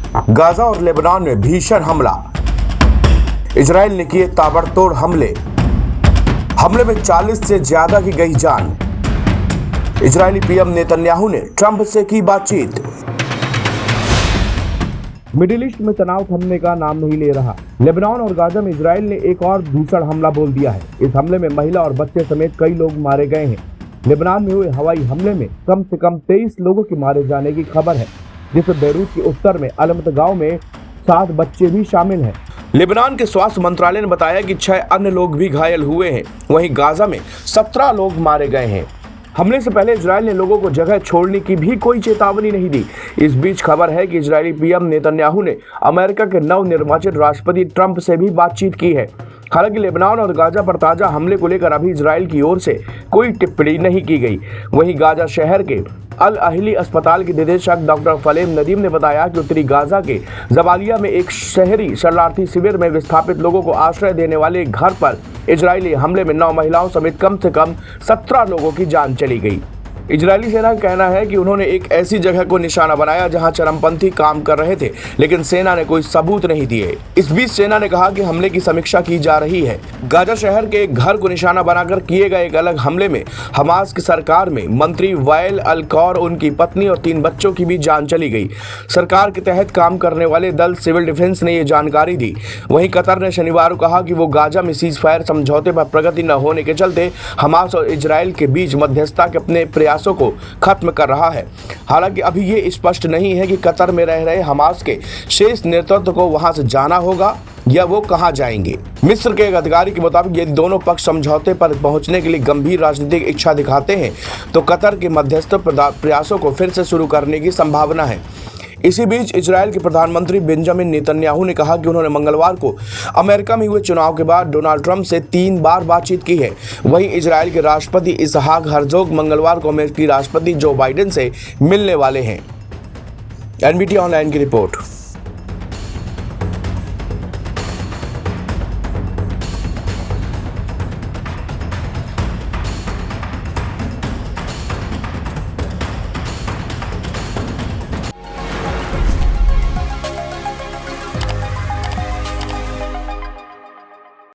Gaza और Lebanon में भीषण हमला। इजराइल ने किए ताबड़तोड़ हमले में 40 से ज्यादा की गई जान। इजरायली पीएम नेतन्याहू ने ट्रंप से की बातचीत। मिडिल ईस्ट में तनाव थमने का नाम नहीं ले रहा। लेबनान और गाजा में इजराइल ने एक और भीषण हमला बोल दिया है। इस हमले में महिला और बच्चे समेत कई लोग मारे गए हैं। लेबनान में हुए हवाई हमले में कम से कम 23 लोगों के मारे जाने की खबर है, जिसमें बेरूत के उत्तर में अलमत गांव में 7 बच्चे भी शामिल हैं। लेबनान के स्वास्थ्य मंत्रालय ने बताया कि 6 अन्य लोग भी घायल हुए हैं। वहीं गाजा में 17 लोग मारे गए हैं। हमले से पहले इजराइल ने लोगों को जगह छोड़ने की भी कोई चेतावनी नहीं दी। इस बीच खबर है कि इजरायली पीएम नेतन्याहू ने अमेरिका के नवनिर्वाचित राष्ट्रपति ट्रंप से भी बातचीत की है। हालांकि लेबनान और गाजा पर ताजा हमले को लेकर अभी इजराइल की ओर से कोई टिप्पणी नहीं की गई। वहीं गाजा शहर के अल अहली अस्पताल के निदेशक डॉक्टर फलेम नदीम ने बताया कि उत्तरी गाजा के जबालिया में एक शहरी शरणार्थी शिविर में विस्थापित लोगों को आश्रय देने वाले घर पर इजरायली हमले में 9 महिलाओं समेत कम से कम 17 लोगों की जान चली गई। इजरायली सेना का कहना है कि उन्होंने एक ऐसी जगह को निशाना बनाया जहां चरमपंथी काम कर रहे थे, लेकिन सेना ने कोई सबूत नहीं दिए। इस बीच सेना ने कहा कि हमले की समीक्षा की जा रही है। गाजा शहर के एक घर को निशाना बनाकर किए गए एक अलग हमले में हमास की सरकार में मंत्री वाइल अल-कौर, उनकी पत्नी और 3 बच्चों की भी जान चली गई। सरकार के तहत काम करने वाले दल सिविल डिफेंस ने ये जानकारी दी। वहीं कतर ने शनिवार को कहा कि वो गाजा में सीज फायर समझौते पर प्रगति न होने के चलते हमास और इजराइल के बीच मध्यस्थता के अपने प्रयासों को खत्म कर रहा है। हालांकि अभी ये स्पष्ट नहीं है कि कतर में रह रहे हमास के शेष नेतृत्व को वहां से जाना होगा या वो कहां जाएंगे। मिस्र के एक अधिकारी के मुताबिक यदि दोनों पक्ष समझौते पर पहुंचने के लिए गंभीर राजनीतिक इच्छा दिखाते हैं तो कतर के मध्यस्थ प्रयासों को फिर से शुरू करने की संभावना है। इसी बीच इजराइल के प्रधानमंत्री बेंजामिन नेतन्याहू ने कहा कि उन्होंने मंगलवार को अमेरिका में हुए चुनाव के बाद डोनाल्ड ट्रंप से 3 बार बातचीत की है। वहीं इजराइल के राष्ट्रपति इसहाक हर्जोग मंगलवार को अमेरिकी राष्ट्रपति जो बाइडेन से मिलने वाले हैं। एनबीटी ऑनलाइन की रिपोर्ट।